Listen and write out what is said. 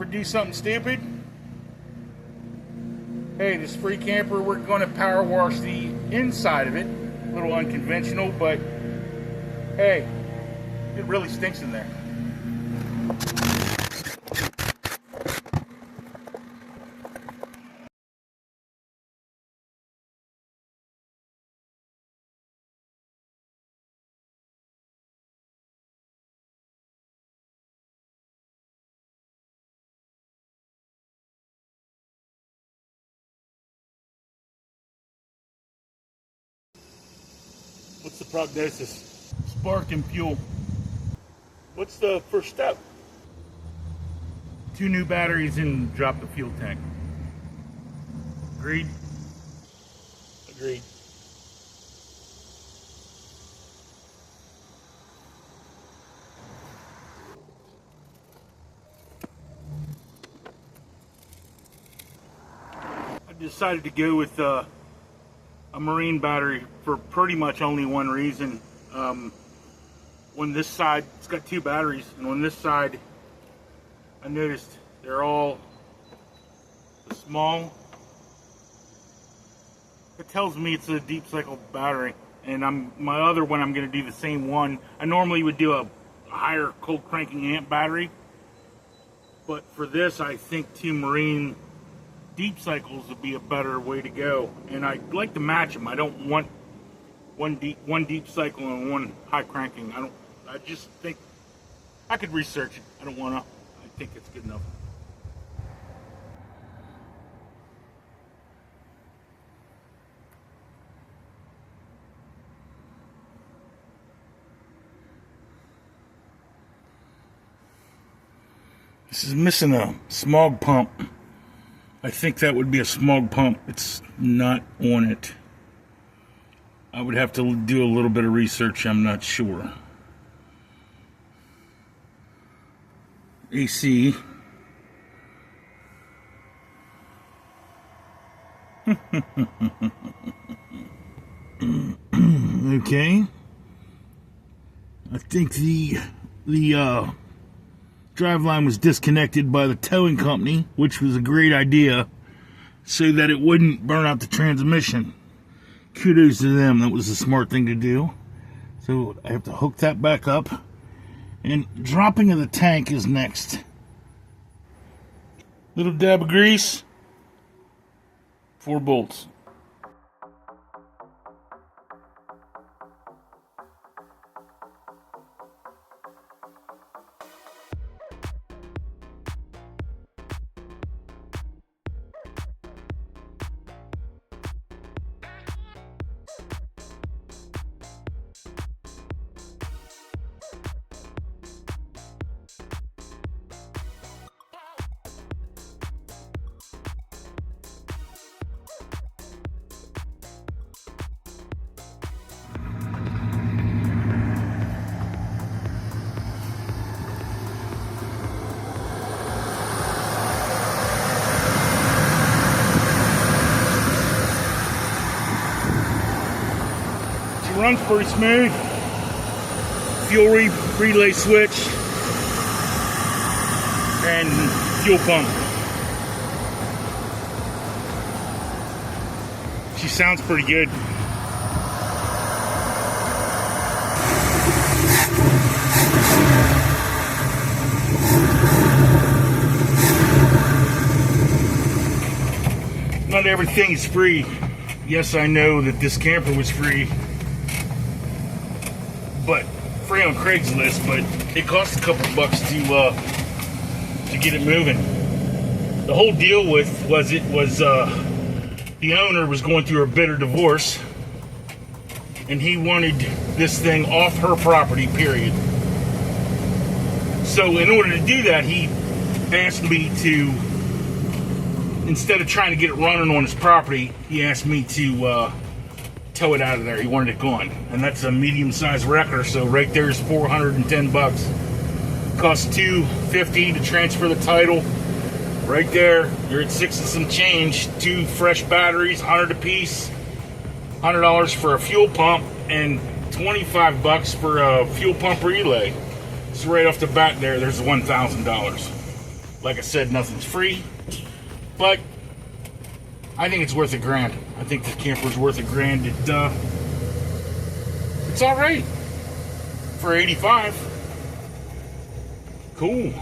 do something stupid? Hey, this free camper, we're going to power wash the inside of it. A little unconventional, but hey, it really stinks in there. What's the prognosis? Spark and fuel. What's the first step? 2 new batteries and drop the fuel tank. Agreed? Agreed. I decided to go with a marine battery for pretty much only one reason. On this side, it's got 2 batteries, and on this side, I noticed they're all small. It tells me it's a deep cycle battery, and my other one, I'm going to do the same one. I normally would do a higher cold cranking amp battery, but for this, I think 2 marine deep cycles would be a better way to go, and I'd like to match them. I don't want one deep cycle and one high cranking. I just think I could research it. I don't want to. I think it's good enough. This is missing a smog pump. I think that would be a smog pump. It's not on it. I would have to do a little bit of research. I'm not sure. AC. Okay. I think the driveline was disconnected by the towing company, which was a great idea, so that it wouldn't burn out the transmission. Kudos to them. That was a smart thing to do. So I have to hook that back up, and dropping of the tank is next. Little dab of grease, 4 bolts. Runs pretty smooth. Fuel relay switch and fuel pump. She sounds pretty good. Not everything is free. Yes, I know that this camper was free. But free on Craigslist, but it cost a couple bucks to get it moving. The whole deal was the owner was going through a bitter divorce, and he wanted this thing off her property, period. So in order to do that, he asked me to, instead of trying to get it running on his property, he asked me to tow it out of there. He wanted it gone, and that's a medium-sized wrecker. So right there is $410. Costs $250 to transfer the title. Right there, you're at 6 and some change. 2 fresh batteries, 100 a piece. $100 for a fuel pump, and $25 for a fuel pump relay. So right off the bat, there's $1,000. Like I said, nothing's free, but I think it's worth $1,000. I think this camper's worth $1,000. It's all right for 85. Cool.